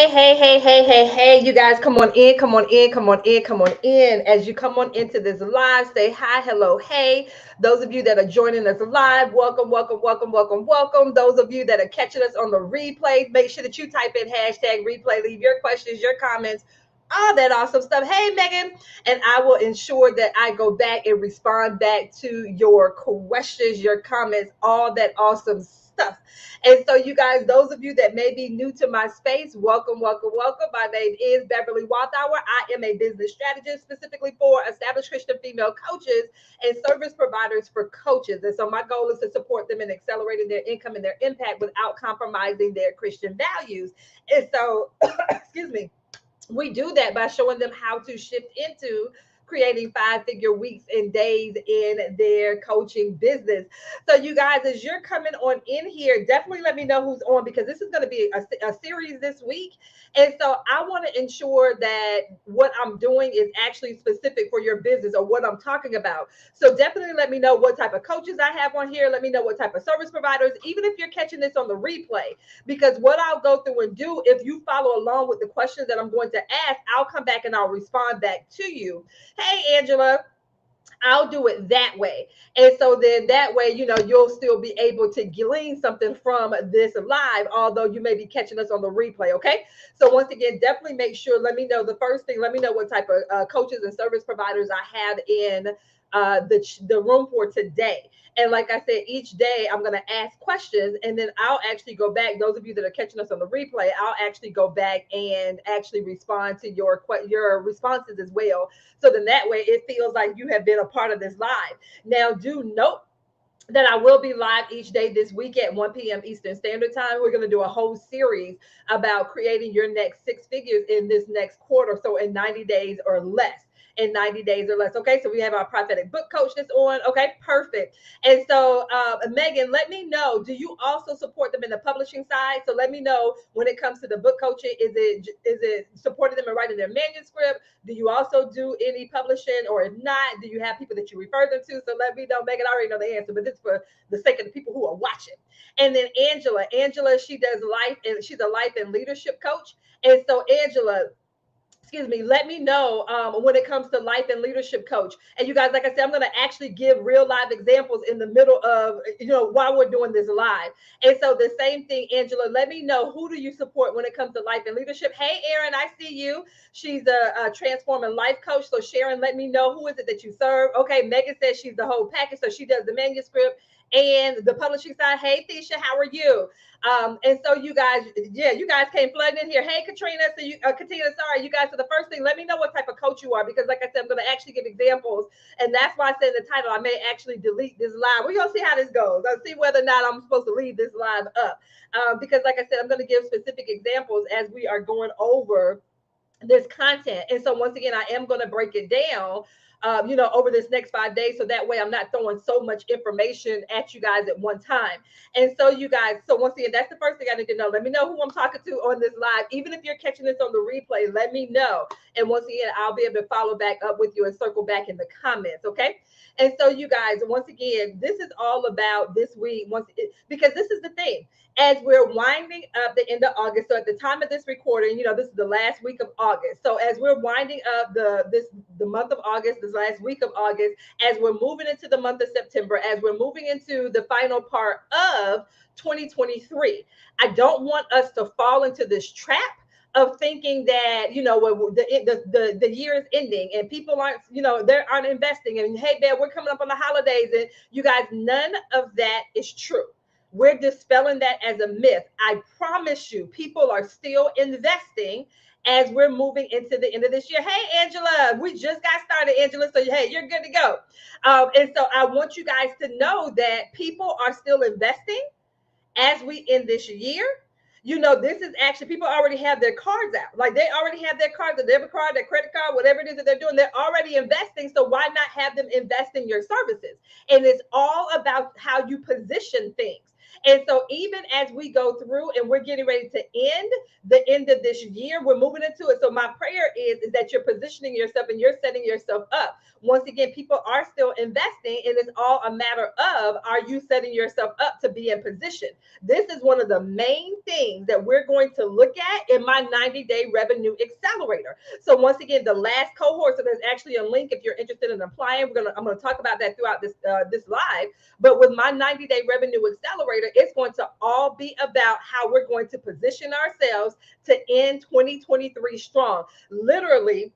Hey, you guys, come on in, come on in, come on in, come on in. As you come on into this live, say hi, hello, hey. Those of you that are joining us live, welcome. Those of you that are catching us on the replay, make sure that you type in hashtag replay, leave your questions, your comments, all that awesome stuff. Hey, Megan, and I will ensure that I go back and respond back to your questions, your comments, all that awesome stuff. And so, you guys, those of you that may be new to my space, welcome. My name is Beverly Walthour. I am a business strategist specifically for established Christian female coaches and service providers for coaches. And so, my goal is to support them in accelerating their income and their impact without compromising their Christian values. And so, excuse me, we do that by showing them how to shift into creating five-figure weeks and days in their coaching business. So you guys, as you're coming on in here, definitely let me know who's on, because this is going to be a series this week. And so I want to ensure that what I'm doing is actually specific for your business or what I'm talking about. So definitely let me know what type of coaches I have on here. Let me know what type of service providers, even if you're catching this on the replay, because what I'll go through and do, if you follow along with the questions that I'm going to ask, I'll come back and I'll respond back to you. Hey, Angela, I'll do it that way. And so then that way, you'll still be able to glean something from this live, although you may be catching us on the replay. Okay. So once again, definitely make sure, let me know the first thing, let me know what type of coaches and service providers I have in the room for today. And like I said, each day I'm going to ask questions, and then I'll actually go back. Those of you that are catching us on the replay, I'll actually go back and actually respond to your responses as well. So then that way it feels like you have been a part of this live. Now, do note that I will be live each day this week at 1 p.m. Eastern Standard Time. We're going to do a whole series about creating your next six figures in this next quarter. So in 90 days or less. In 90 days or less. Okay, so we have our prophetic book coach that's on. Okay, perfect. And so, Megan, let me know, do you also support them in the publishing side? So let me know when it comes to the book coaching. Is it supporting them in writing their manuscript? Do you also do any publishing? Or if not, do you have people that you refer them to? So let me know, Megan. I already know the answer, but this is for the sake of the people who are watching. And then Angela, she does life, and she's a life and leadership coach. And so, Angela, excuse me, let me know when it comes to life and leadership coach. And you guys, like I said, I'm going to actually give real live examples in the middle of, while we're doing this live. And so the same thing, Angela, let me know, who do you support when it comes to life and leadership? Hey, Erin, I see you. She's a transforming life coach. So Sharon, let me know, who is it that you serve? Okay, Megan says she's the whole package. So she does the manuscript and the publishing side. Hey, Tisha, how are you? And so you guys, yeah, you guys came flooding in here. Hey, Katrina, Katina, sorry, you guys. So the first thing, let me know what type of coach you are, because like I said, I'm going to actually give examples, and that's why I said in the title, I may actually delete this live. We're gonna see how this goes. I'll see whether or not I'm supposed to leave this live up, because like I said, I'm going to give specific examples as we are going over this content. And so once again, I am going to break it down, over this next 5 days. So that way I'm not throwing so much information at you guys at one time. And so you guys, so once again, that's the first thing I need to know. Let me know who I'm talking to on this live. Even if you're catching this on the replay, let me know. And once again, I'll be able to follow back up with you and circle back in the comments. Okay. And so you guys, once again, this is all about this week, because this is the thing, as we're winding up the end of August. So at the time of this recording, this is the last week of August. So as we're winding up the month of August, this last week of August, as we're moving into the month of September, as we're moving into the final part of 2023, I don't want us to fall into this trap of thinking that the year is ending and people aren't, they aren't investing, and hey man, we're coming up on the holidays, and you guys, none of that is true. We're dispelling that as a myth. I promise you, people are still investing as we're moving into the end of this year. Hey, Angela, we just got started, Angela. So, hey, you're good to go. And so I want you guys to know that people are still investing as we end this year. This is actually, people already have their cards out. Like, they already have their cards, their debit card, their credit card, whatever it is that they're doing. They're already investing. So why not have them invest in your services? And it's all about how you position things. And so even as we go through and we're getting ready to end the end of this year, we're moving into it. So my prayer is that you're positioning yourself and you're setting yourself up. Once again, people are still investing, and it's all a matter of, are you setting yourself up to be in position? This is one of the main things that we're going to look at in my 90-day revenue accelerator. So once again, the last cohort, so there's actually a link if you're interested in applying. I'm gonna talk about that throughout this live. But with my 90-day revenue accelerator, it's going to all be about how we're going to position ourselves to end 2023 strong. Literally,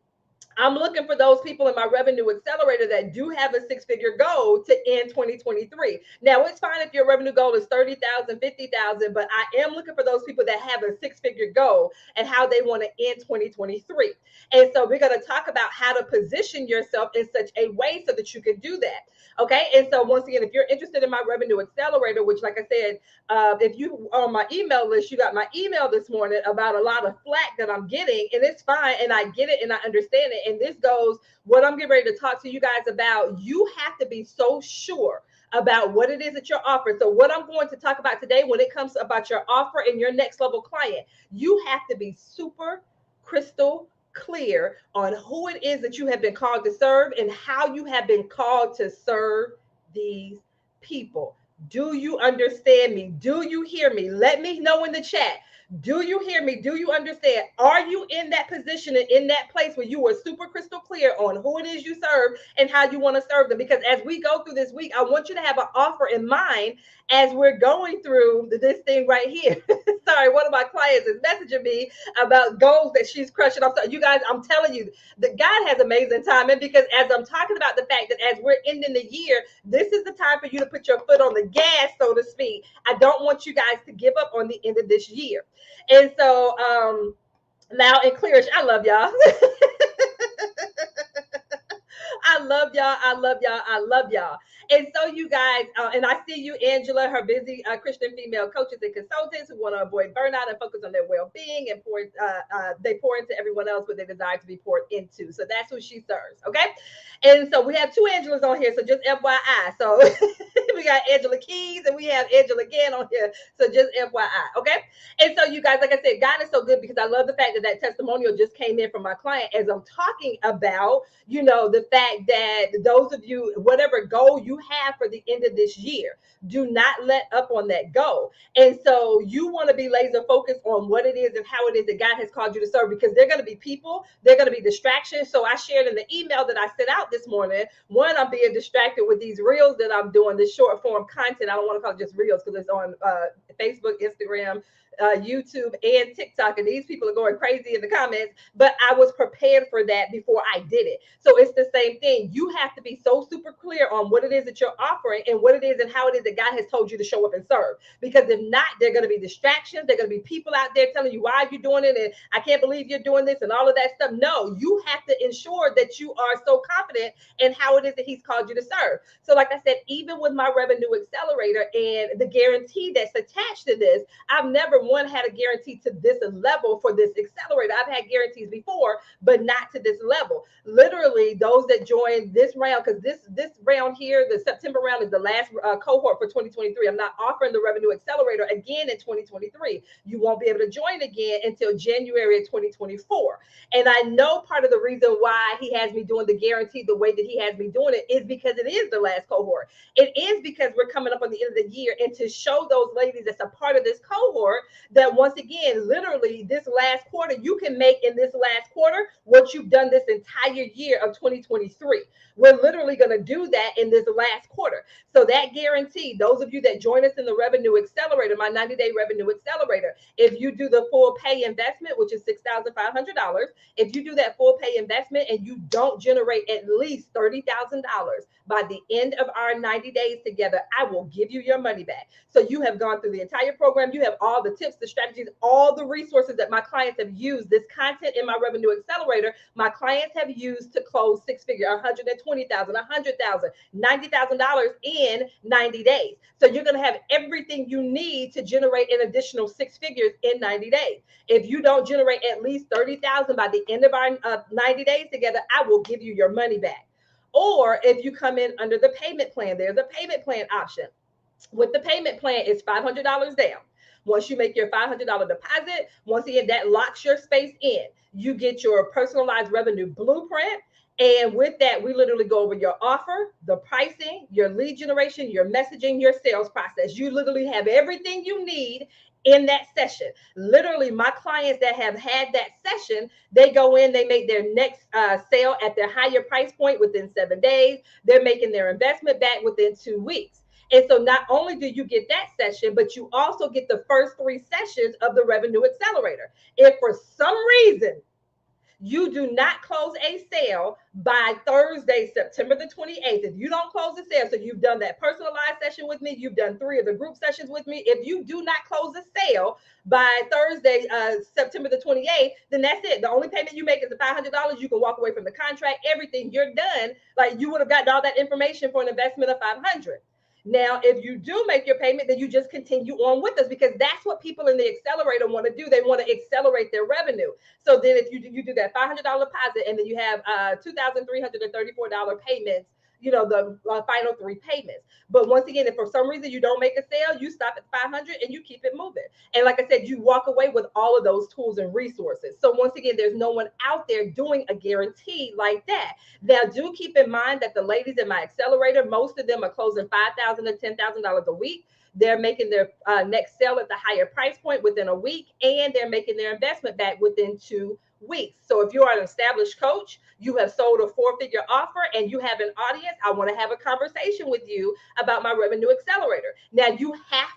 I'm looking for those people in my revenue accelerator that do have a six-figure goal to end 2023. Now, it's fine if your revenue goal is 30,000, 50,000, but I am looking for those people that have a six-figure goal and how they want to end 2023. And so we're going to talk about how to position yourself in such a way so that you can do that. Okay. And so once again, if you're interested in my revenue accelerator, which, like I said, if you are on my email list, you got my email this morning about a lot of flack that I'm getting, and it's fine. And I get it and I understand it. And this goes, what I'm getting ready to talk to you guys about. You have to be so sure about what it is that you're offering. So what I'm going to talk about today, when it comes about your offer and your next level client, you have to be super crystal clear on who it is that you have been called to serve and how you have been called to serve these people. Do you understand me? Do you hear me? Let me know in the chat. Do you hear me? Do you understand? Are you in that position and in that place where you are super crystal clear on who it is you serve and how you want to serve them? Because as we go through this week, I want you to have an offer in mind as we're going through this thing right here. Sorry, one of my clients is messaging me about goals that she's crushing. I'm sorry, you guys, I'm telling you, that God has amazing timing, because as I'm talking about the fact that as we're ending the year, this is the time for you to put your foot on the gas, so to speak. I don't want you guys to give up on the end of this year. And so, loud and clearish, I love y'all. I love y'all. I love y'all. I love y'all. And so, you guys, and I see you, Angela, her busy Christian female coaches and consultants who want to avoid burnout and focus on their well-being, and they pour into everyone else what they desire to be poured into. So that's who she serves. Okay. And so we have two Angelas on here. So just FYI. So we got Angela Keys and we have Angela again on here. So just FYI. Okay. And so, you guys, like I said, God is so good, because I love the fact that that testimonial just came in from my client as I'm talking about, the fact that those of you, whatever goal you have for the end of this year, do not let up on that goal. And so you want to be laser focused on what it is and how it is that God has called you to serve, because they're going to be people, they're going to be distractions. So I shared in the email that I sent out this morning, one, I'm being distracted with these reels that I'm doing, this short form content. I don't want to call it just reels because it's on Facebook, Instagram, YouTube, and TikTok, and these people are going crazy in the comments, but I was prepared for that before I did it. So it's the same thing. You have to be so super clear on what it is that you're offering and what it is and how it is that God has told you to show up and serve. Because if not, there are going to be distractions. There are going to be people out there telling you, why are you doing it? And I can't believe you're doing this and all of that stuff. No, you have to ensure that you are so confident in how it is that He's called you to serve. So like I said, even with my revenue accelerator and the guarantee that's attached to this, I've never one had a guarantee to this level for this accelerator. I've had guarantees before, but not to this level. Literally, those that join this round, because this round here, the September round, is the last cohort for 2023. I'm not offering the revenue accelerator again in 2023. You won't be able to join again until January of 2024. And I know part of the reason why He has me doing the guarantee the way that He has me doing it is because it is the last cohort. It is because we're coming up on the end of the year, and to show those ladies that's a part of this cohort that once again, literally this last quarter, you can make in this last quarter what you've done this entire year of 2023. We're literally going to do that in this last quarter. So that guarantee, those of you that join us in the revenue accelerator, my 90-day revenue accelerator, if you do the full pay investment, which is $6,500, if you do that full pay investment and you don't generate at least $30,000 by the end of our 90 days together, I will give you your money back. So you have gone through the entire program. You have all the tips, the strategies, all the resources that my clients have used. This content in my revenue accelerator, my clients have used to close six-figure, $120,000, $100,000, $90,000 in 90 days. So you're going to have everything you need to generate an additional six figures in 90 days. If you don't generate at least 30,000 by the end of our 90 days together, I will give you your money back. Or if you come in under the payment plan, there's a payment plan option. With the payment plan, it's $500 down. Once you make your $500 deposit, once again, that locks your space in. You get your personalized revenue blueprint. And with that, we literally go over your offer, the pricing, your lead generation, your messaging, your sales process. You literally have everything you need in that session. Literally, my clients that have had that session, they go in, they make their next sale at their higher price point within 7 days. They're making their investment back within 2 weeks. And so not only do you get that session, but you also get the first 3 sessions of the Revenue Accelerator. If for some reason you do not close a sale by Thursday, September the 28th, if you don't close the sale, so you've done that personalized session with me, you've done 3 of the group sessions with me. If you do not close the sale by Thursday, September the 28th, then that's it. The only payment you make is the $500. You can walk away from the contract, everything, you're done. Like you would have gotten all that information for an investment of $500. Now, if you do make your payment, then you just continue on with us, because that's what people in the accelerator want to do. They want to accelerate their revenue. So then if you do that $500 deposit, and then you have $2,334 payments, the final 3 payments. But once again, if for some reason you don't make a sale, you stop at 500 and you keep it moving. And like I said, you walk away with all of those tools and resources. So once again, there's no one out there doing a guarantee like that. Now, do keep in mind that the ladies in my accelerator, most of them are closing $5,000 to $10,000 a week. They're making their next sale at the higher price point within a week, and they're making their investment back within 2 weeks. So if you are an established coach, you have sold a 4-figure offer, and you have an audience, I want to have a conversation with you about my Revenue Accelerator. Now, you have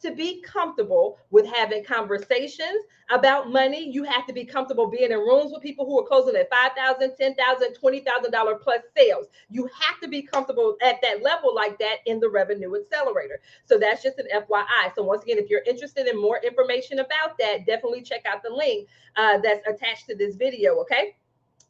to be comfortable with having conversations about money. You have to be comfortable being in rooms with people who are closing at $5,000, $10,000, $20,000 plus sales. You have to be comfortable at that level like that in the Revenue Accelerator. So that's just an FYI. So once again, if you're interested in more information about that, definitely check out the link that's attached to this video. Okay.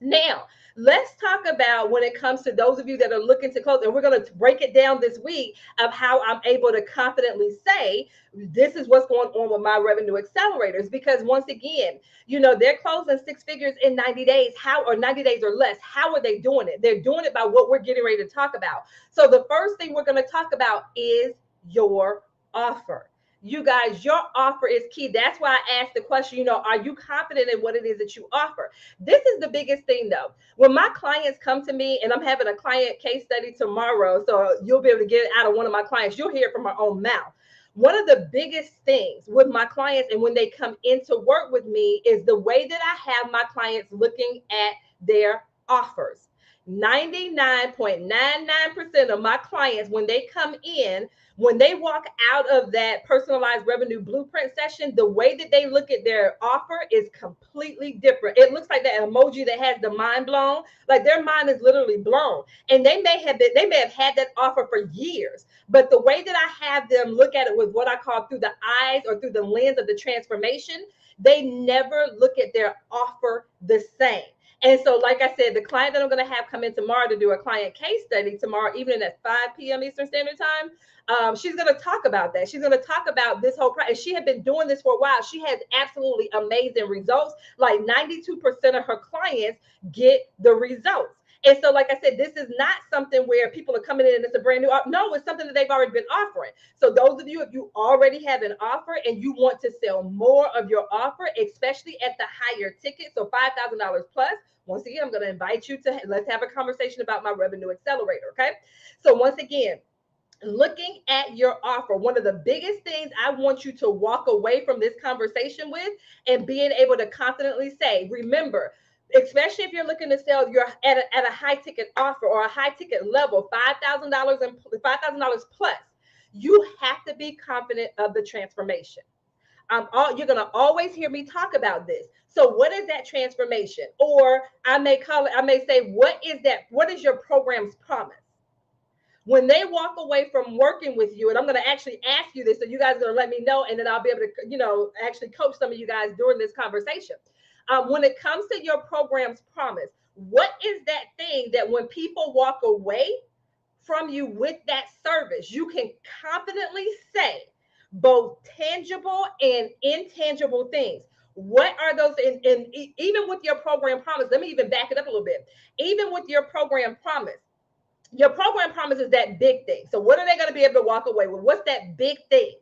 Now, let's talk about when it comes to those of you that are looking to close, and we're going to break it down this week of how I'm able to confidently say this is what's going on with my Revenue Accelerators. Because once again, they're closing 6 figures in 90 days, or 90 days or less. How are they doing it? They're doing it by what we're getting ready to talk about. So the first thing we're going to talk about is your offer. You guys, your offer is key. That's why I asked the question, are you confident in what it is that you offer? This is the biggest thing, though. When my clients come to me, and I'm having a client case study tomorrow, so you'll be able to get it out of one of my clients. You'll hear it from her own mouth. One of the biggest things with my clients and when they come in to work with me is the way that I have my clients looking at their offers. 99.99% of my clients, when they come in, when they walk out of that personalized revenue blueprint session, the way that they look at their offer is completely different. It looks like that emoji that has the mind blown, like their mind is literally blown. And they may have had that offer for years, but the way that I have them look at it with what I call through the eyes or through the lens of the transformation, they never look at their offer the same. And so, like I said, the client that I'm going to have come in tomorrow to do a client case study tomorrow evening at 5 p.m. Eastern Standard Time, she's going to talk about that. She's going to talk about this whole process. She had been doing this for a while. She has absolutely amazing results. Like 92% of her clients get the results. And so, like I said, this is not something where people are coming in and it's a brand new offer. No, it's something that they've already been offering. So those of you, if you already have an offer and you want to sell more of your offer, especially at the higher ticket, so $5,000 plus, once again, I'm going to invite you to let's have a conversation about my Revenue Accelerator. Okay. So once again, looking at your offer, one of the biggest things I want you to walk away from this conversation with and being able to confidently say, remember, especially if you're looking to sell your at a high ticket offer or a high ticket level, $5,000 and $5,000 plus, you have to be confident of the transformation. You're going to always hear me talk about this. So what is that transformation? Or I may say, what is your program's promise? When they walk away from working with you, and I'm going to actually ask you this, so you guys are going to let me know, and then I'll be able to, actually coach some of you guys during this conversation. When it comes to your program's promise, what is that thing that when people walk away from you with that service, you can confidently say both tangible and intangible things? What are those? And even with your program promise, let me even back it up a little bit. Even with your program promise, Your program promise is that big thing. So what are they going to be able to walk away with? What's that big thing?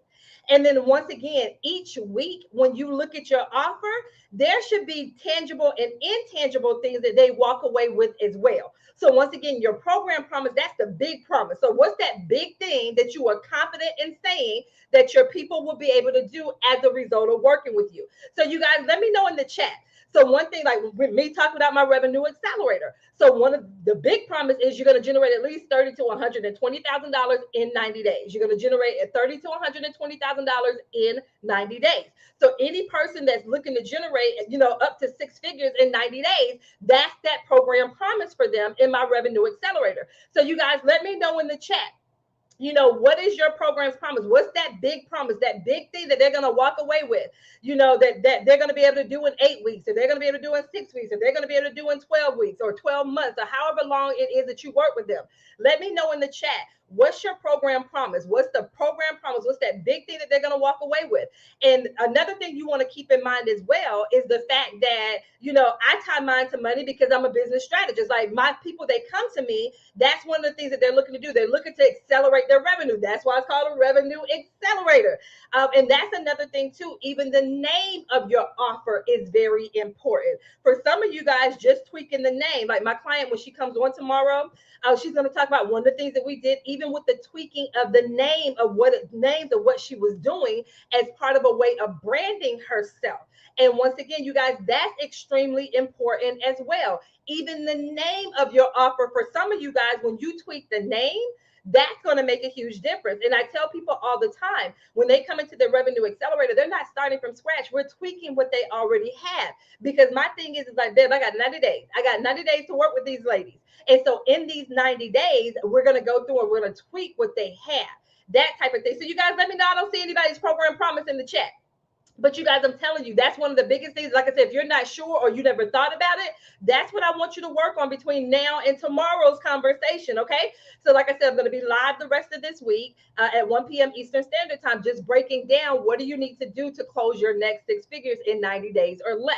And then once again, each week when you look at your offer, there should be tangible and intangible things that they walk away with as well. So once again, your program promise, that's the big promise. So what's that big thing that you are confident in saying that your people will be able to do as a result of working with you? So you guys, let me know in the chat. So one thing, like with me talking about my revenue accelerator. So one of the big promise is you're going to generate at least $30,000 to $120,000 in 90 days. You're going to generate at $30,000 to $120,000 in 90 days. So any person that's looking to generate, up to six figures in 90 days, that's that program promise for them in my revenue accelerator. So you guys, let me know in the chat, what is your program's promise? What's that big promise, that big thing that they're going to walk away with, that they're going to be able to do in 8 weeks, or they're going to be able to do in 6 weeks, or they're going to be able to do in 12 weeks or 12 months, or however long it is that you work with them. Let me know in the chat. What's your program promise? What's the program promise? What's that big thing that they're going to walk away with? And another thing you want to keep in mind as well is the fact that, I tie mine to money because I'm a business strategist. Like my people, they come to me. That's one of the things that they're looking to do. They're looking to accelerate their revenue. That's why it's called a revenue accelerator. And that's another thing too. Even the name of your offer is very important. For some of you guys, just tweaking the name. Like my client, when she comes on tomorrow, she's going to talk about one of the things that we did, even with the tweaking of the name of what she was doing as part of a way of branding herself. And once again, you guys, that's extremely important as well. Even the name of your offer, for some of you guys, when you tweak the name, that's going to make a huge difference. And I tell people all the time, when they come into the revenue accelerator, they're not starting from scratch. We're tweaking what they already have. Because my thing is like, babe, I got 90 days. I got 90 days to work with these ladies. And so in these 90 days, we're going to go through and we're going to tweak what they have. That type of thing. So you guys, let me know. I don't see anybody's program promise in the chat. But you guys, I'm telling you, that's one of the biggest things. Like I said, if you're not sure or you never thought about it, that's what I want you to work on between now and tomorrow's conversation. Okay. So like I said, I'm going to be live the rest of this week at 1 p.m. Eastern Standard Time, just breaking down what do you need to do to close your next six figures in 90 days or less.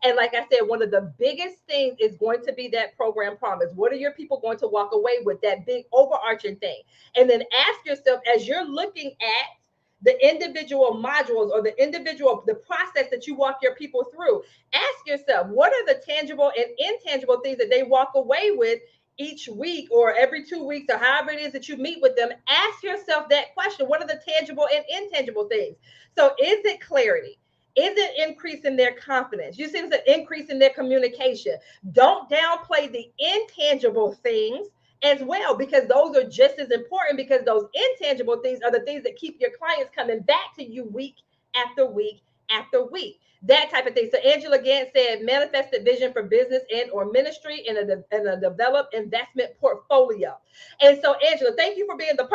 And like I said, one of the biggest things is going to be that program promise. What are your people going to walk away with? That big overarching thing. And then ask yourself, as you're looking at the individual modules or the process that you walk your people through, ask yourself, what are the tangible and intangible things that they walk away with each week or every 2 weeks or however it is that you meet with them? Ask yourself that question. What are the tangible and intangible things? So is it clarity? Is it increasing their confidence? You see, it's an increase in their communication. Don't downplay the intangible things as well, because those are just as important, because those intangible things are the things that keep your clients coming back to you week after week after week. That type of thing. So Angela Gant said, manifested vision for business and or ministry in a developed investment portfolio. And so Angela, thank you for being the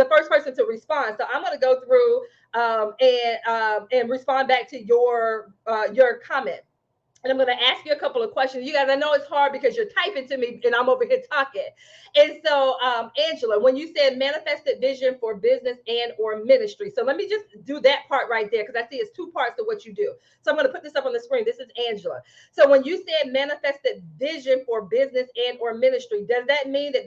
first person to respond. So I'm going to go through and respond back to your comment. And I'm going to ask you a couple of questions. You guys, I know it's hard because you're typing to me and I'm over here talking. And so, Angela, when you said manifested vision for business and or ministry. So let me just do that part right there, because I see it's two parts to what you do. So I'm going to put this up on the screen. This is Angela. So when you said manifested vision for business and or ministry, does that mean that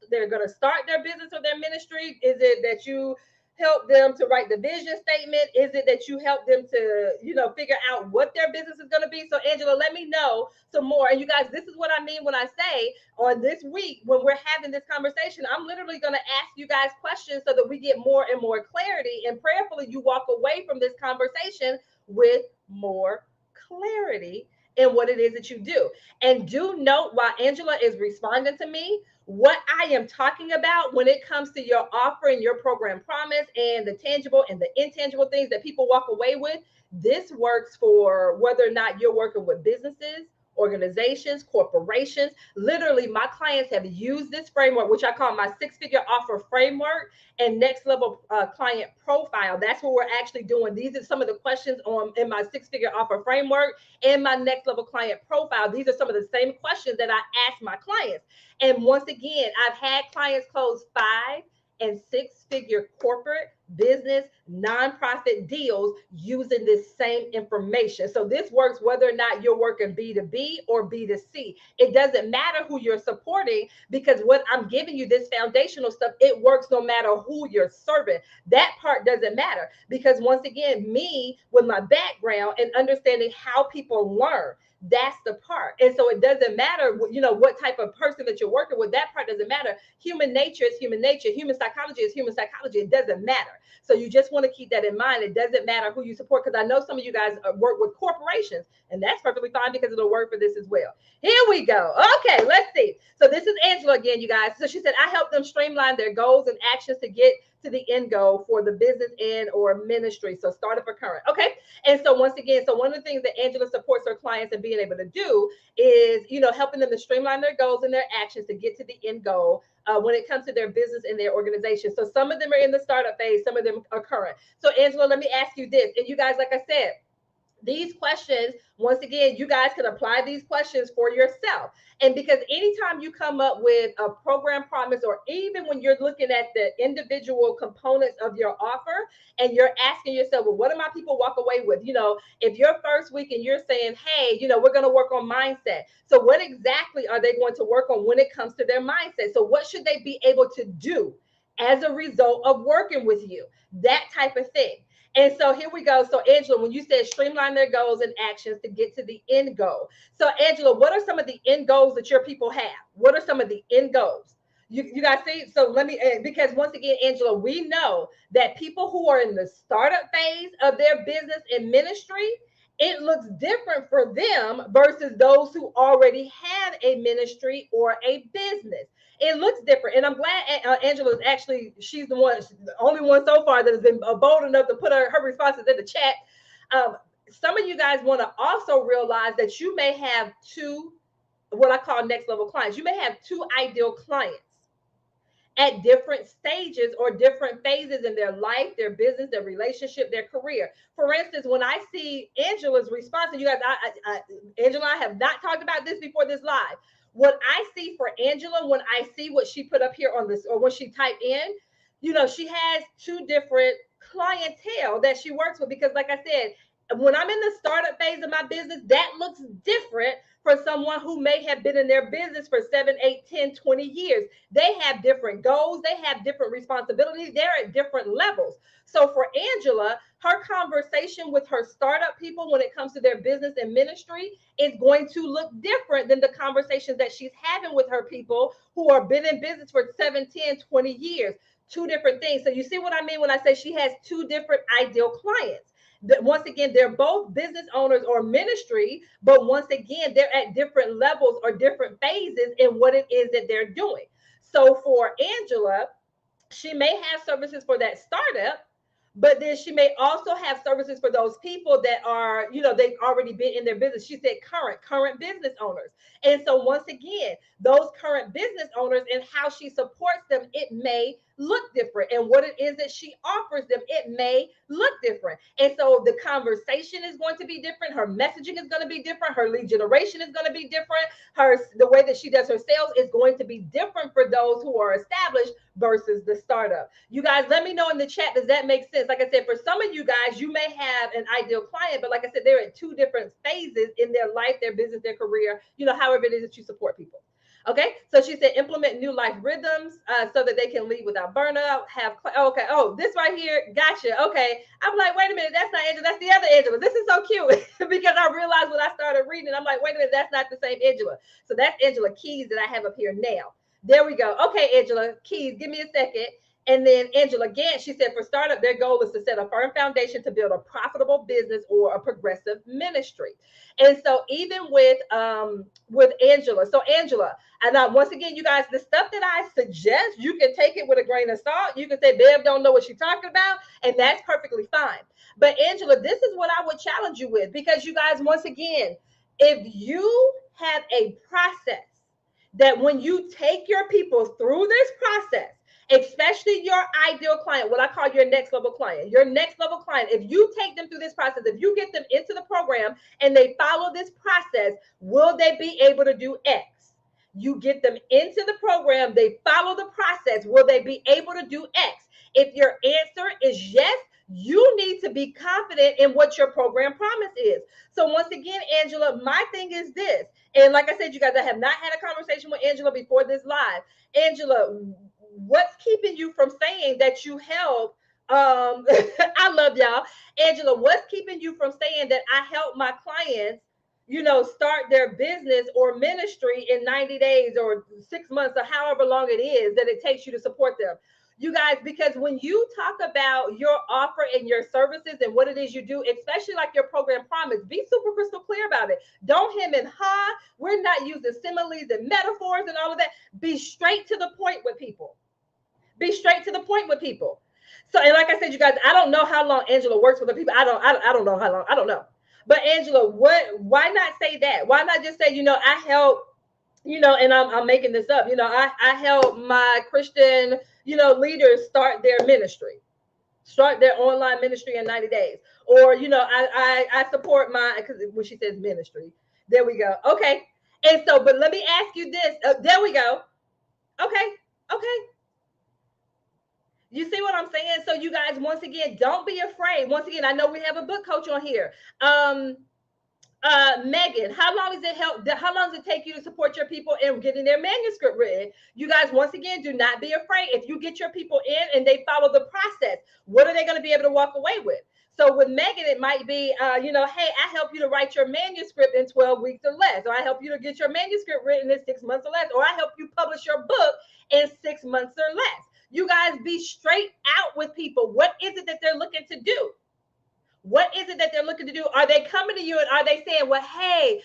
they're going to start their business or their ministry? Is it that you help them to write the vision statement? Is it that you help them to, figure out what their business is going to be? So Angela, let me know some more. And you guys, this is what I mean when I say on this week, when we're having this conversation, I'm literally going to ask you guys questions so that we get more and more clarity, and prayerfully you walk away from this conversation with more clarity in what it is that you do. And do note, while Angela is responding to me, what I am talking about when it comes to your offer and your program promise and the tangible and the intangible things that people walk away with, this works for whether or not you're working with businesses, organizations, corporations. Literally, my clients have used this framework, which I call my six-figure offer framework and next level client profile. That's what we're actually doing. These are some of the questions in my six-figure offer framework and my next level client profile. These are some of the same questions that I ask my clients. And once again, I've had clients close 5- and 6-figure corporate business, nonprofit deals using this same information. So this works whether or not you're working B2B or B2C. It doesn't matter who you're supporting, because what I'm giving you, this foundational stuff, it works no matter who you're serving. That part doesn't matter, because once again, me with my background and understanding how people learn, that's the part. And so it doesn't matter, what type of person that you're working with. That part doesn't matter. Human nature is human nature. Human psychology is human psychology. It doesn't matter. So you just want to keep that in mind. It doesn't matter who you support, because I know some of you guys work with corporations, and that's perfectly fine, because it'll work for this as well. Here we go. Okay, let's see. So this is Angela again, you guys. So she said, I help them streamline their goals and actions to get to the end goal for the business and or ministry. So startup or current. Okay. And so once again, so one of the things that Angela supports her clients in being able to do is, helping them to streamline their goals and their actions to get to the end goal when it comes to their business and their organization. So some of them are in the startup phase, some of them are current. So Angela, let me ask you this. And you guys, like I said, these questions, once again, you guys can apply these questions for yourself. And because anytime you come up with a program promise, or even when you're looking at the individual components of your offer and you're asking yourself, well, what do my people walk away with? If your first week and you're saying, hey, we're going to work on mindset. So what exactly are they going to work on when it comes to their mindset? So what should they be able to do as a result of working with you? That type of thing. And so here we go. So Angela, when you said streamline their goals and actions to get to the end goal. So Angela, what are some of the end goals that your people have? What are some of the end goals? You guys see? So let me, because once again, Angela, we know that people who are in the startup phase of their business and ministry, it looks different for them versus those who already have a ministry or a business. It looks different. And I'm glad Angela is actually, she's the only one so far that has been bold enough to put her responses in the chat. Some of you guys want to also realize that you may have two, what I call next level clients. You may have two ideal clients at different stages or different phases in their life, their business, their relationship, their career. For instance, when I see Angela's response, and you guys, Angela and I have not talked about this before this live. What I see for Angela, when I see what she put up here on this, or when she typed in, she has two different clientele that she works with, because like I said, when I'm in the startup phase of my business, that looks different for someone who may have been in their business for 7, 8, 10, 20 years. They have different goals. They have different responsibilities. They're at different levels. So for Angela, her conversation with her startup people when it comes to their business and ministry is going to look different than the conversations that she's having with her people who are been in business for 7, 10, 20 years. Two different things. So you see what I mean when I say she has two different ideal clients. Once again, they're both business owners or ministry, but once again, they're at different levels or different phases in what it is that they're doing. So for Angela, she may have services for that startup, but then she may also have services for those people that are, they've already been in their business. She said current business owners. And so once again, those current business owners and how she supports them, it may look different. And what it is that she offers them, it may look different. And so the conversation is going to be different. Her messaging is going to be different. Her lead generation is going to be different. The way that she does her sales is going to be different for those who are established versus the startup. You guys, let me know in the chat, does that make sense? Like I said, for some of you guys, you may have an ideal client, but like I said, they're at two different phases in their life, their business, their career, however it is that you support people. Okay, so she said implement new life rhythms so that they can lead without burnout. Okay, oh, this right here, gotcha. Okay, I'm like, wait a minute, that's not Angela, that's the other Angela. This is so cute because I realized when I started reading, I'm like, wait a minute, that's not the same Angela. So that's Angela Keys that I have up here now. There we go. Okay, Angela Keys, give me a second. And then Angela Gant, she said for startup, their goal is to set a firm foundation to build a profitable business or a progressive ministry. And so even with Angela, so Angela, and once again, you guys, the stuff that I suggest, you can take it with a grain of salt. You can say, Bev don't know what she's talking about, and that's perfectly fine. But Angela, this is what I would challenge you with, because you guys, once again, if you have a process that when you take your people through this process, especially your ideal client, what I call your next level client, if you take them through this process, if you get them into the program and they follow this process, will they be able to do X? You get them into the program, they follow the process, will they be able to do X? If your answer is yes, you need to be confident in what your program promise is. So once again, Angela, my thing is this. And like I said, you guys, I have not had a conversation with Angela before this live. Angela, what's keeping you from saying that you help? I love y'all. Angela, what's keeping you from saying that I help my clients, start their business or ministry in 90 days or 6 months or however long it is that it takes you to support them? You guys, because when you talk about your offer and your services and what it is you do, especially like your program promise, be super crystal clear about it. Don't hem and haw. We're not using similes and metaphors and all of that. Be straight to the point with people. Be straight to the point with people. So, and like I said, you guys, I don't know how long Angela works with the people. I don't know how long. I don't know. But Angela, why not say that? Why not just say, I help, and I'm making this up. I help my Christian, leaders start their ministry, start their online ministry in 90 days. Or, I support because when she says ministry, there we go. Okay. And so, but let me ask you this. There we go. Okay. Okay. You see what I'm saying? So you guys, once again, don't be afraid. Once again, I know we have a book coach on here. Megan, how long does it take you to support your people in getting their manuscript written? You guys, once again, do not be afraid. If you get your people in and they follow the process, what are they going to be able to walk away with? So with Megan, it might be, hey, I help you to write your manuscript in 12 weeks or less, or I help you to get your manuscript written in 6 months or less, or I help you publish your book in 6 months or less. You guys, be straight out with people. What is it that they're looking to do? What is it that they're looking to do? Are they coming to you and are they saying, well, hey,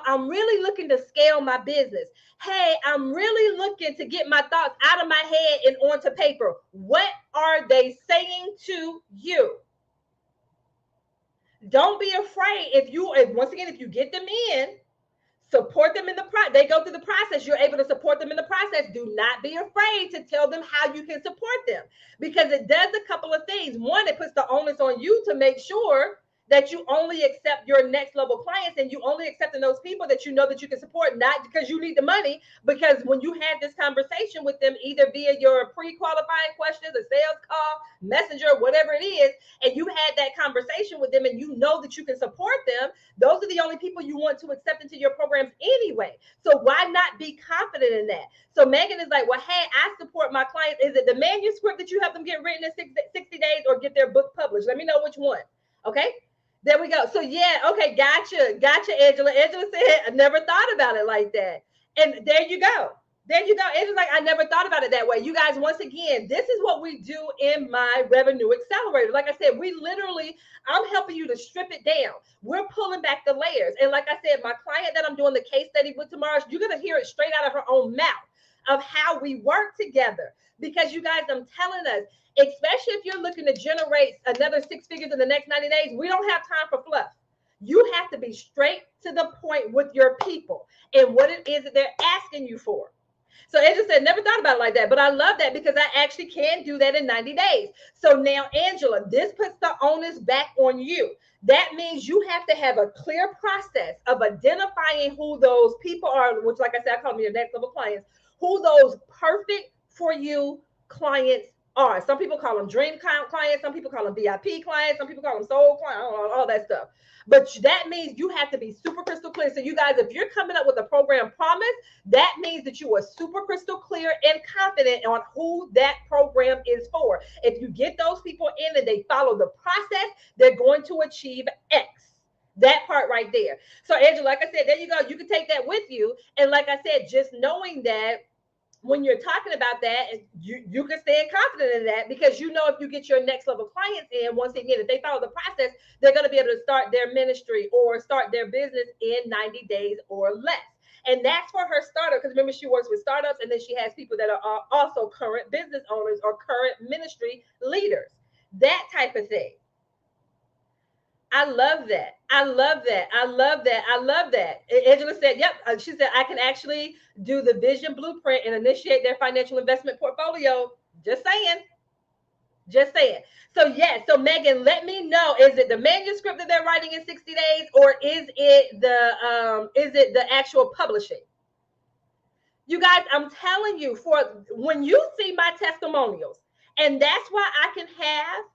I'm really looking to scale my business. Hey, I'm really looking to get my thoughts out of my head and onto paper. What are they saying to you? Don't be afraid. If you get them in, support them in the process. They go through the process. You're able to support them in the process. Do not be afraid to tell them how you can support them, because it does a couple of things. One, it puts the onus on you to make sure that you only accept your next level clients and you only accepting those people that you know that you can support, not because you need the money, because when you had this conversation with them, either via your pre-qualifying questions, a sales call, messenger, whatever it is, and you had that conversation with them and you know that you can support them, those are the only people you want to accept into your programs anyway. So why not be confident in that? So Megan is like, well, hey, I support my clients. Is it the manuscript that you have them get written in 60 days or get their book published? Let me know which one. Okay. There we go. So yeah, okay, gotcha, Angela. Angela said, I never thought about it like that. And there you go. There you go. Angela's like, I never thought about it that way. You guys, once again, this is what we do in my revenue accelerator. Like I said, I'm helping you to strip it down. We're pulling back the layers. And like I said, my client that I'm doing the case study with tomorrow, you're going to hear it straight out of her own mouth of how we work together. Because you guys, I'm telling us, especially if you're looking to generate another 6 figures in the next 90 days, we don't have time for fluff. You have to be straight to the point with your people and what it is that they're asking you for. So Angela said, never thought about it like that, but I love that because I actually can do that in 90 days. So now, Angela, this puts the onus back on you. That means you have to have a clear process of identifying who those people are, which, like I said, I call them your next level clients, who those perfect for you clients are. Some people call them dream clients. Some people call them VIP clients. Some people call them soul clients, all that stuff. But that means you have to be super crystal clear. So you guys, if you're coming up with a program promise, that means that you are super crystal clear and confident on who that program is for. If you get those people in and they follow the process, they're going to achieve X. That part right there. So Angela, like I said, there you go. You can take that with you. And like I said, just knowing that when you're talking about that, you can stand confident in that, because you know if you get your next level clients in, once again, if they follow the process, they're going to be able to start their ministry or start their business in 90 days or less. And that's for her startup, because remember, she works with startups, and then she has people that are also current business owners or current ministry leaders, that type of thing. I love that. I love that. I love that. I love that. Angela said, yep. She said, I can actually do the vision blueprint and initiate their financial investment portfolio. Just saying. Just saying. So, yes. So, Megan, let me know. Is it the manuscript that they're writing in 60 days, or is it the actual publishing? You guys, I'm telling you, for when you see my testimonials, And that's why I can have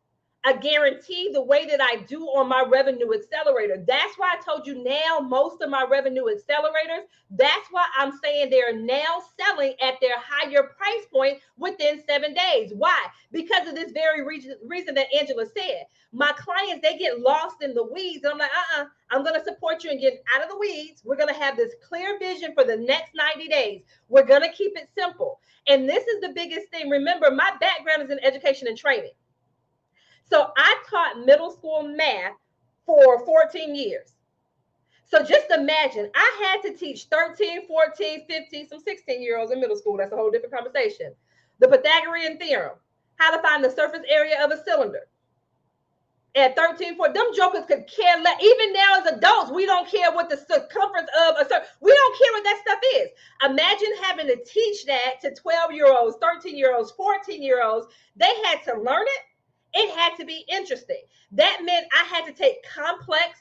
a guarantee the way that I do on my revenue accelerator. That's why I told you now most of my revenue accelerators, that's why I'm saying they're now selling at their higher price point within 7 days. Why? Because of this very reason that Angela said. My clients, they get lost in the weeds. And I'm like, I'm going to support you and get out of the weeds. We're going to have this clear vision for the next 90 days. We're going to keep it simple. And this is the biggest thing. Remember, my background is in education and training. So I taught middle school math for 14 years. So just imagine, I had to teach 13, 14, 15, some 16-year-olds in middle school. That's a whole different conversation. The Pythagorean theorem, how to find the surface area of a cylinder. At 13, 14, them jokers could care less. Even now as adults, we don't care what the circumference of a circle. We don't care what that stuff is. Imagine having to teach that to 12-year-olds, 13-year-olds, 14-year-olds. They had to learn it. It had to be interesting. That meant I had to take complex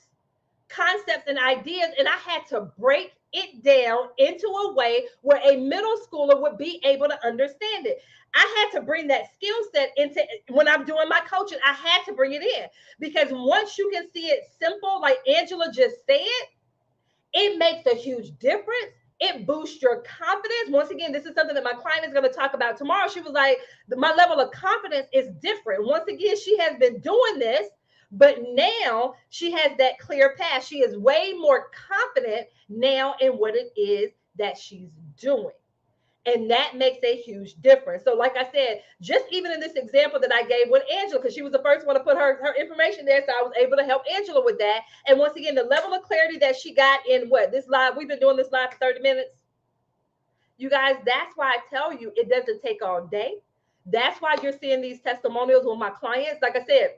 concepts and ideas and I had to break it down into a way where a middle schooler would be able to understand it. I had to bring that skill set into when I'm doing my coaching. I had to bring it in because once you can see it simple, like Angela just said, it makes a huge difference. It boosts your confidence. Once again, this is something that my client is going to talk about tomorrow. She was like, my level of confidence is different. Once again, she has been doing this, but now she has that clear path. She is way more confident now in what it is that she's doing. And that makes a huge difference. So like I said, just even in this example that I gave with Angela, because she was the first one to put her information there. So I was able to help Angela with that. And once again, the level of clarity that she got in this live, we've been doing this live for 30 minutes. You guys, that's why I tell you, it doesn't take all day. That's why you're seeing these testimonials with my clients. Like I said,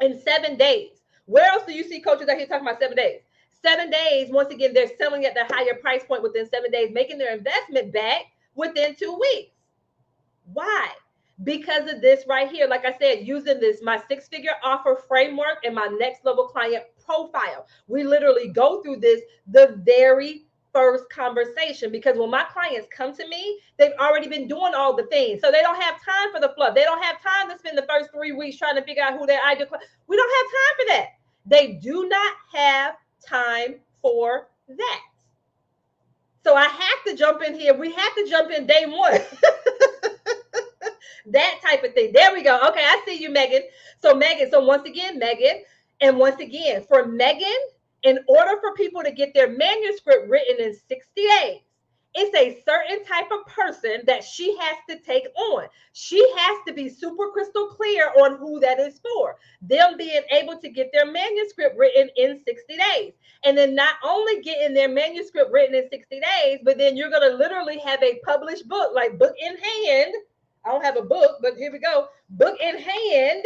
in 7 days, where else do you see coaches out here talking about 7 days? 7 days, once again, they're selling at the higher price point within 7 days, making their investment back within 2 weeks. Why? Because of this right here. Like I said, using this, my 6-figure offer framework and my next level client profile. We literally go through this the very first conversation because when my clients come to me, they've already been doing all the things. So they don't have time for the fluff. They don't have time to spend the first 3 weeks trying to figure out who their ideal client. We don't have time for that. They do not have time for that. So I have to jump in here. We have to jump in day one. That type of thing. There we go. Okay, I see you, Megan. So once again, Megan, and once again, for Megan, in order for people to get their manuscript written in 60 days, it's a certain type of person that she has to take on. She has to be super crystal clear on who that is for. Them being able to get their manuscript written in 60 days. And then not only getting their manuscript written in 60 days, but then you're going to literally have a published book, like book in hand. I don't have a book, but here we go. Book in hand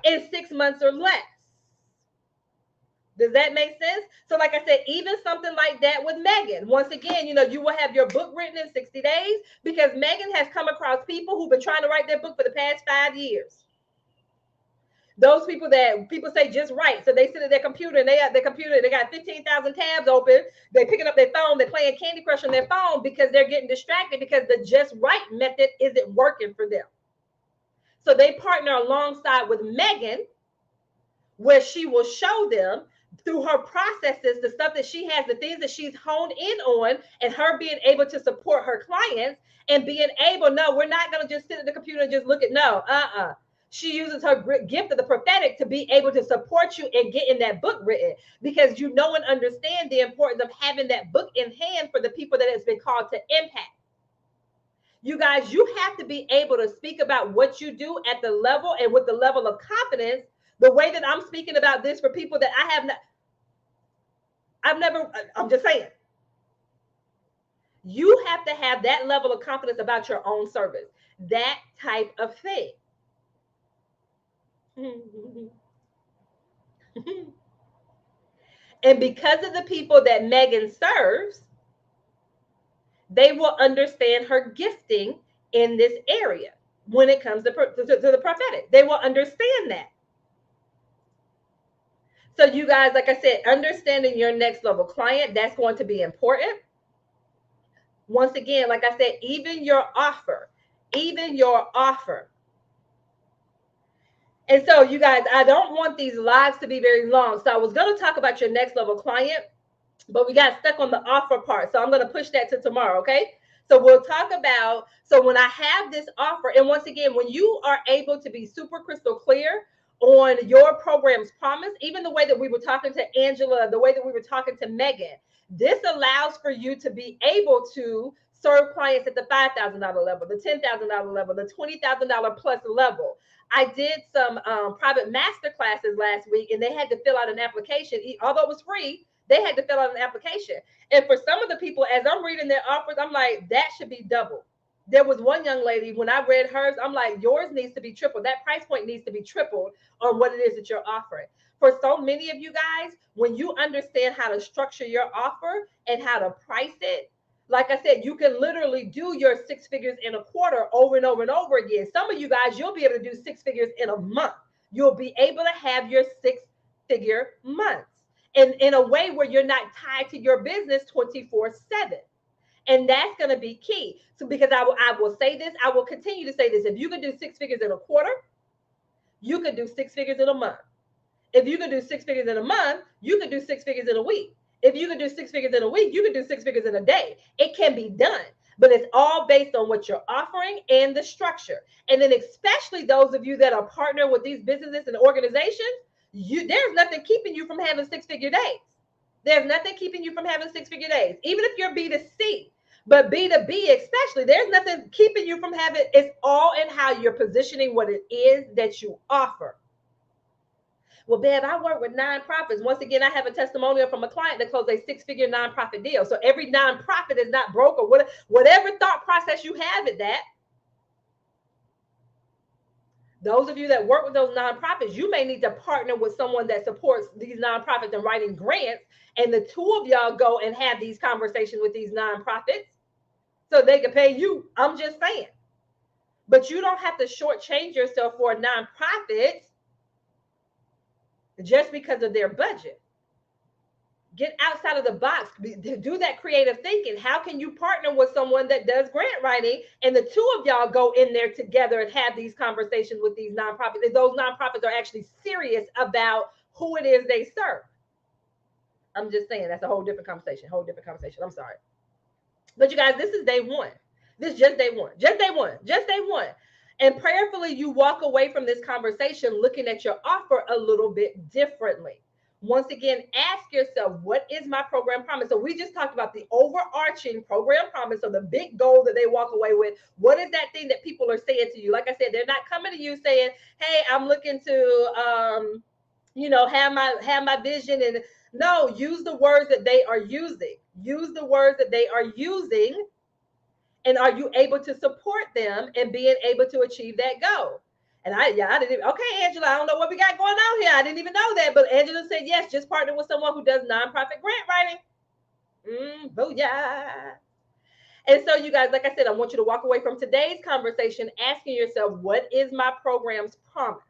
in 6 months or less. Does that make sense? So like I said, even something like that with Megan, once again, you will have your book written in 60 days because Megan has come across people who've been trying to write their book for the past 5 years. Those people that people say just write. So they sit at their computer and they got 15,000 tabs open. They're picking up their phone. They're playing Candy Crush on their phone because they're getting distracted because the just write method isn't working for them. So they partner alongside with Megan where she will show them through her processes, the stuff that she has, the things that she's honed in on, and her being able to support her clients and being able, no, we're not going to just sit at the computer and just look at, She uses her gift of the prophetic to be able to support you in getting that book written because you know and understand the importance of having that book in hand for the people that has been called to impact. You guys, you have to be able to speak about what you do at the level and with the level of confidence, the way that I'm speaking about this for people that I'm just saying. You have to have that level of confidence about your own service, that type of thing. And because of the people that Megan serves, they will understand her gifting in this area when it comes to the prophetic. They will understand that. So you guys, like I said, understanding your next level client, that's going to be important. Once again, like I said, even your offer, And so, you guys, I don't want these lives to be very long. So I was going to talk about your next level client, but we got stuck on the offer part. So I'm going to push that to tomorrow. Okay. So we'll talk about, so when I have this offer, and once again, when you are able to be super crystal clear on your program's promise, even the way that we were talking to Angela, the way that we were talking to Megan, this allows for you to be able to serve clients at the $5,000 level, the $10,000 level, the $20,000 plus level. I did some private master classes last week, and they had to fill out an application, although it was free. They had to fill out an application. And for some of the people, as I'm reading their offers, I'm like, that should be double. There was one young lady, when I read hers, I'm like, yours needs to be tripled. That price point needs to be tripled on what it is that you're offering. For so many of you guys, when you understand how to structure your offer and how to price it, like I said, you can literally do your 6 figures in a quarter over and over and over again. Some of you guys, you'll be able to do 6 figures in a month. You'll be able to have your 6-figure months, and in a way where you're not tied to your business 24/7. And that's going to be key. So because I will say this, I will continue to say this. If you can do 6 figures in a quarter, you could do 6 figures in a month. If you could do 6 figures in a month, you could do 6 figures in a week. If you could do 6 figures in a week, you could do 6 figures in a day. It can be done, but it's all based on what you're offering and the structure. And then especially those of you that are partnered with these businesses and organizations, there's nothing keeping you from having 6-figure days. There's nothing keeping you from having 6-figure days, even if you're B2C. But B2B, especially, there's nothing keeping you from having. It's all in how you're positioning what it is that you offer. Well, Bev, I work with nonprofits. Once again, I have a testimonial from a client that closed a 6-figure nonprofit deal. So every nonprofit is not broke, or whatever thought process you have at that. Those of you that work with those nonprofits, you may need to partner with someone that supports these nonprofits and writing grants. And the two of y'all go and have these conversations with these nonprofits so they can pay you. I'm just saying. But you don't have to shortchange yourself for a nonprofit just because of their budget. Get outside of the box. Do that creative thinking. How can you partner with someone that does grant writing, and the two of y'all go in there together and have these conversations with these nonprofits? And those nonprofits are actually serious about who it is they serve. I'm just saying that's a whole different conversation. I'm sorry. But you guys, this is day one. This is just day one. Just day one. Just day one. And prayerfully, you walk away from this conversation looking at your offer a little bit differently. Once again, ask yourself, what is my program promise? So we just talked about the overarching program promise, so the big goal that they walk away with. What is that thing that people are saying to you? Like I said, they're not coming to you saying, hey, I'm looking to have my vision. And no, use the words that they are using. Use the words that they are using. And are you able to support them and being able to achieve that goal? And I didn't even, okay, Angela, I don't know what we got going on here. I didn't even know that. But Angela said, yes, just partner with someone who does nonprofit grant writing. Booyah. And so, you guys, like I said, I want you to walk away from today's conversation asking yourself, what is my program's promise?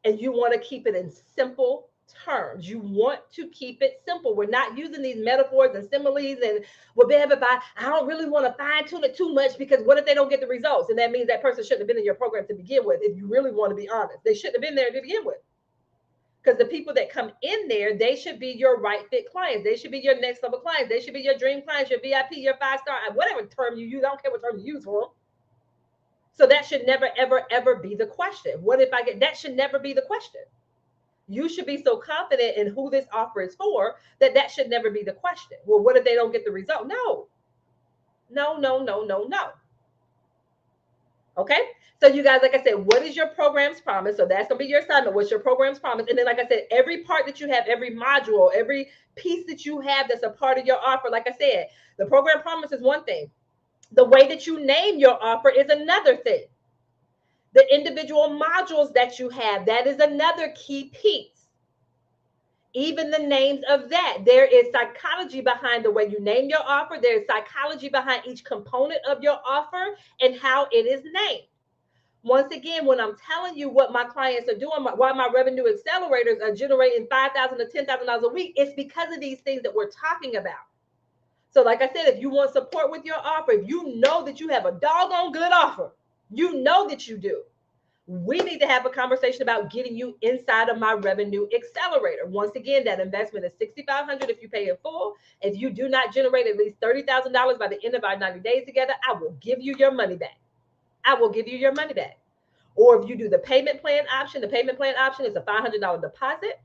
And you want to keep it in simple terms. You want to keep it simple. We're not using these metaphors and similes and I don't really want to fine tune it too much, because what if they don't get the results? And that means that person shouldn't have been in your program to begin with. If you really want to be honest, they shouldn't have been there to begin with. Because the people that come in there, they should be your right fit clients. They should be your next level clients. They should be your dream clients, your VIP, your 5-star, whatever term you use. I don't care what term you use for them. So that should never, ever, ever be the question. What if I get, that should never be the question. You should be so confident in who this offer is for that should never be the question. Well, what if they don't get the result? No. Okay. So you guys, like I said, what is your program's promise? So that's going to be your assignment. What's your program's promise? And then, like I said, every part that you have, every module, every piece that you have that's a part of your offer, like I said, the program promise is one thing. The way that you name your offer is another thing. The individual modules that you have, that is another key piece. Even the names of that, there is psychology behind the way you name your offer. There is psychology behind each component of your offer and how it is named. Once again, when I'm telling you what my clients are doing, why my revenue accelerators are generating $5,000 to $10,000 a week, it's because of these things that we're talking about. So like I said, if you want support with your offer, if you know that you have a doggone good offer, you know that you do. we need to have a conversation about getting you inside of my revenue accelerator. Once again, that investment is $6,500 if you pay in full. If you do not generate at least $30,000 by the end of our 90 days together, I will give you your money back. I will give you your money back. Or if you do the payment plan option, the payment plan option is a $500 deposit,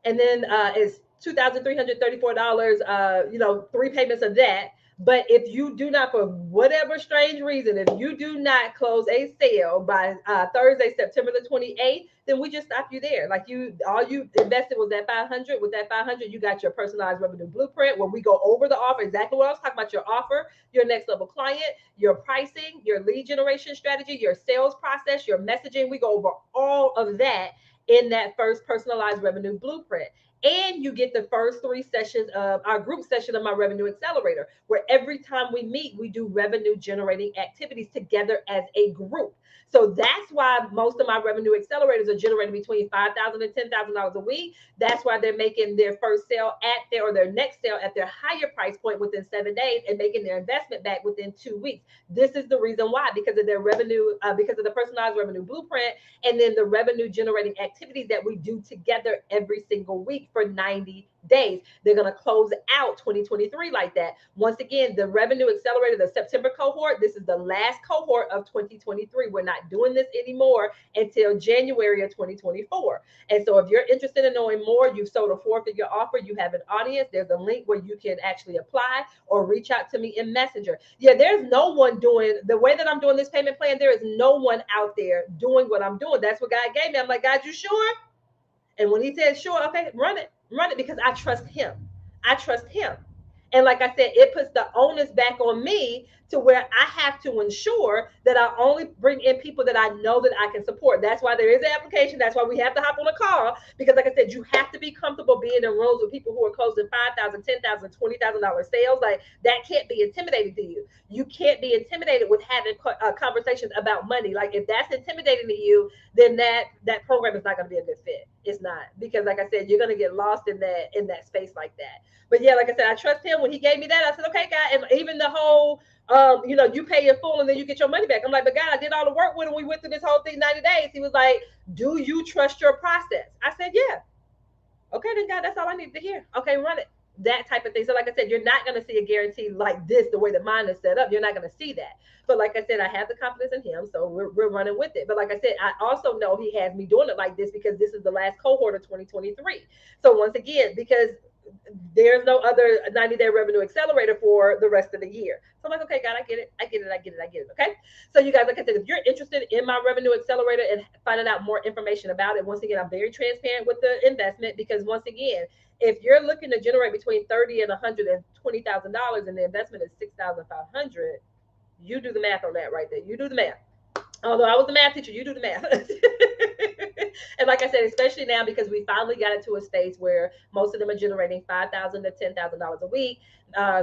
and then it's $2,334. 3 payments of that. But if you do not, for whatever strange reason, if you do not close a sale by Thursday, September the 28th, then we just stop you there. Like all you invested was that 500. With that 500, you got your personalized revenue blueprint where we go over the offer, exactly what I was talking about: your offer, your next level client, your pricing, your lead generation strategy, your sales process, your messaging. We go over all of that in that first personalized revenue blueprint. And you get the first 3 sessions of our group session of my revenue accelerator, where every time we meet, we do revenue generating activities together as a group. So that's why most of my revenue accelerators are generating between $5,000 and $10,000 a week. That's why they're making their first sale or their next sale at their higher price point within 7 days and making their investment back within 2 weeks. This is the reason why, because of their revenue, because of the personalized revenue blueprint, and then the revenue generating activities that we do together every single week for 90 days. They're going to close out 2023 like that. Once again, the revenue accelerator, the September cohort, this is the last cohort of 2023. We're not doing this anymore until January of 2024. And so if you're interested in knowing more, you've sold a 4-figure offer, you have an audience, there's a link where you can actually apply or reach out to me in Messenger. Yeah, there's no one doing the way that I'm doing this payment plan. There is no one out there doing what I'm doing. That's what God gave me. I'm like, God, you sure? And when he said, sure, okay, run it, because I trust him. I trust him. And like I said, it puts the onus back on me to where I have to ensure that I only bring in people that I know that I can support. That's why there is an application. That's why we have to hop on a call, because like I said, you have to be comfortable being in rooms with people who are closing $5,000, $10,000, $20,000 sales. Like that can't be intimidating to you. You can't be intimidated with having conversations about money. Like if that's intimidating to you, then that program is not going to be a good fit. It's not, because like I said, you're going to get lost in that space like that. But yeah, like I said, I trust him. When he gave me that, I said, okay, God. And even the whole, you pay in full and then you get your money back. I'm like, but God, I did all the work with him. We went through this whole thing 90 days. He was like, do you trust your process? I said, yeah. Okay, then God, that's all I need to hear. Okay, run it. That type of thing. So like I said, you're not going to see a guarantee like this, the way that mine is set up. You're not going to see that. But like I said, I have the confidence in him, so we're running with it. But like I said, I also know he has me doing it like this because this is the last cohort of 2023. So once again, because there's no other 90-day revenue accelerator for the rest of the year. So I'm like, okay, God, I get it. Okay. So you guys, like I said, if you're interested in my revenue accelerator and finding out more information about it, once again, I'm very transparent with the investment, because once again, if you're looking to generate between $30,000 and $120,000 and the investment is $6,500, you do the math on that right there. You do the math. Although I was a math teacher, you do the math. And like I said, especially now, because we finally got it to a space where most of them are generating $5,000 to $10,000 a week,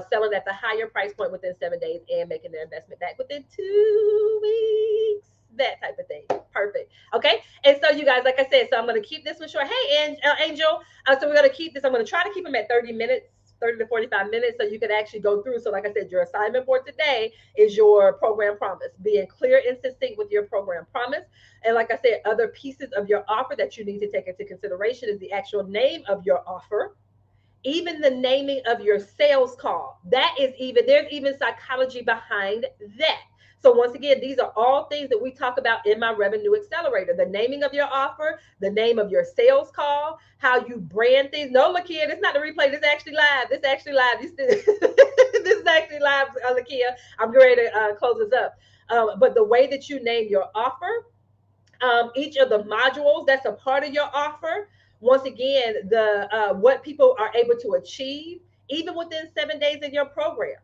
selling at the higher price point within 7 days and making their investment back within 2 weeks. That type of thing. Perfect. Okay. And so you guys, like I said, so I'm going to keep this one short. Hey, Angel. So we're going to keep this. I'm going to try to keep them at 30 minutes. 30 to 45 minutes, so you can actually go through. So like I said, your assignment for today is your program promise, being clear and succinct with your program promise. And like I said, other pieces of your offer that you need to take into consideration is the actual name of your offer, even the naming of your sales call. There's even psychology behind that. So once again, these are all things that we talk about in my revenue accelerator: the naming of your offer, the name of your sales call, how you brand things. No, Lakia, it's not the replay. This is actually live. This is actually live. This is actually live, Lakia. I'm ready to close this up. But the way that you name your offer, each of the modules that's a part of your offer, once again, the what people are able to achieve even within 7 days in your program.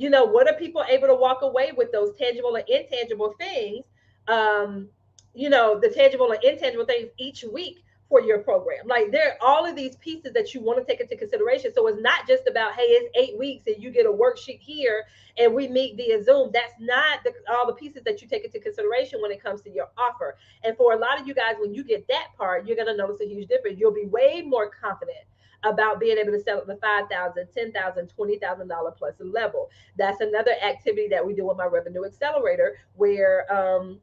What are people able to walk away with, those tangible and intangible things, the tangible and intangible things each week for your program. Like, there are all of these pieces that you want to take into consideration. So it's not just about, hey, it's 8 weeks and you get a worksheet here and we meet via Zoom. That's not all the pieces that you take into consideration when it comes to your offer. And for a lot of you guys, when you get that part, you're going to notice a huge difference. You'll be way more confident about being able to sell at the $5,000, $10,000, $20,000 plus level. That's another activity that we do with my revenue accelerator, where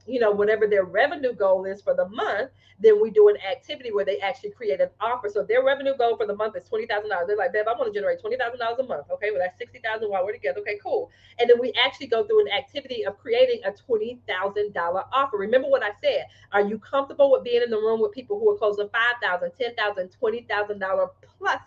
whatever their revenue goal is for the month, then we do an activity where they actually create an offer. So if their revenue goal for the month is $20,000, they're like, babe, I want to generate $20,000 a month. Okay, well that's 60,000 while we're together. Okay, cool. And then we actually go through an activity of creating a $20,000 offer. Remember what I said? Are you comfortable with being in the room with people who are closing $5,000, $10,000, $20,000 plus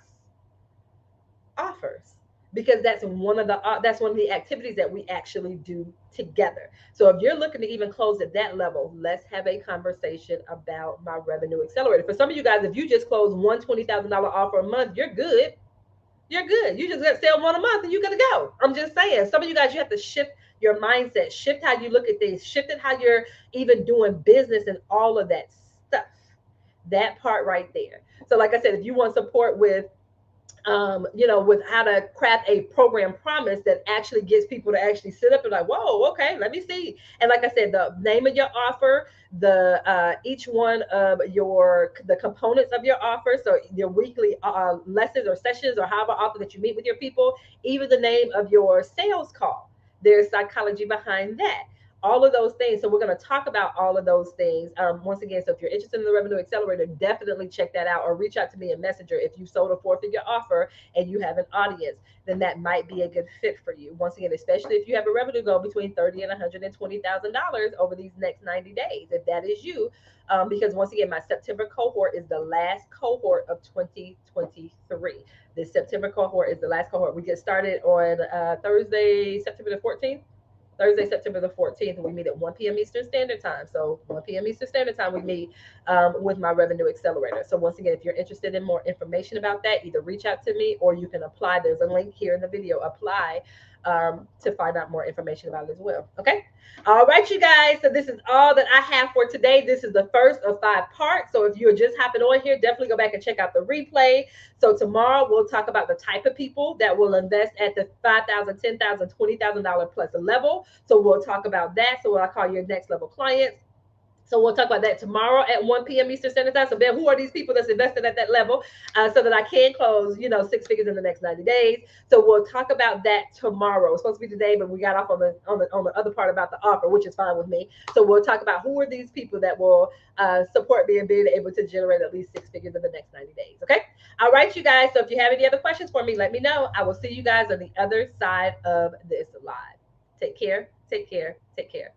offers? Because that's one of the activities that we actually do together. So if you're looking to even close at that level, let's have a conversation about my revenue accelerator. For some of you guys, if you just close one $20,000 offer a month, you're good. You're good. You just got to sell one a month and you're gonna go. I'm just saying. Some of you guys, you have to shift your mindset, shift how you look at things, shift it how you're even doing business and all of that stuff. That part right there. So, like I said, if you want support with with how to craft a program promise that actually gets people to actually sit up and like, whoa, okay, let me see. And like I said, the name of your offer, the each one of the components of your offer, so your weekly lessons or sessions or however often that you meet with your people, even the name of your sales call. There's psychology behind that, all of those things. So we're going to talk about all of those things. Once again, so if you're interested in the Revenue Accelerator, definitely check that out or reach out to me in Messenger. If you sold a four-figure offer and you have an audience, then that might be a good fit for you. Once again, especially if you have a revenue goal between $30,000 and $120,000 over these next 90 days, if that is you. Because once again, my September cohort is the last cohort of 2023. This September cohort is the last cohort. We get started on Thursday, September the 14th. Thursday, September the 14th, and we meet at 1 p.m. Eastern Standard Time. So 1 p.m. Eastern Standard Time, we meet with my Revenue Accelerator. So once again, if you're interested in more information about that, either reach out to me or you can apply. There's a link here in the video. Apply to find out more information about it as well. Okay. All right, you guys. So this is all that I have for today. This is the first of 5 parts. So if you're just hopping on here, definitely go back and check out the replay. So tomorrow we'll talk about the type of people that will invest at the $5,000, $10,000, $20,000 plus level. So we'll talk about that. So what I call your next level clients. So we'll talk about that tomorrow at 1 p.m. Eastern Standard Time. So Ben, who are these people that's invested at that level so that I can close, 6 figures in the next 90 days? So we'll talk about that tomorrow. It's supposed to be today, but we got off on the other part about the offer, which is fine with me. So we'll talk about who are these people that will support me and being able to generate at least 6 figures in the next 90 days. Okay. All right, you guys. So if you have any other questions for me, let me know. I will see you guys on the other side of this live. Take care. Take care. Take care.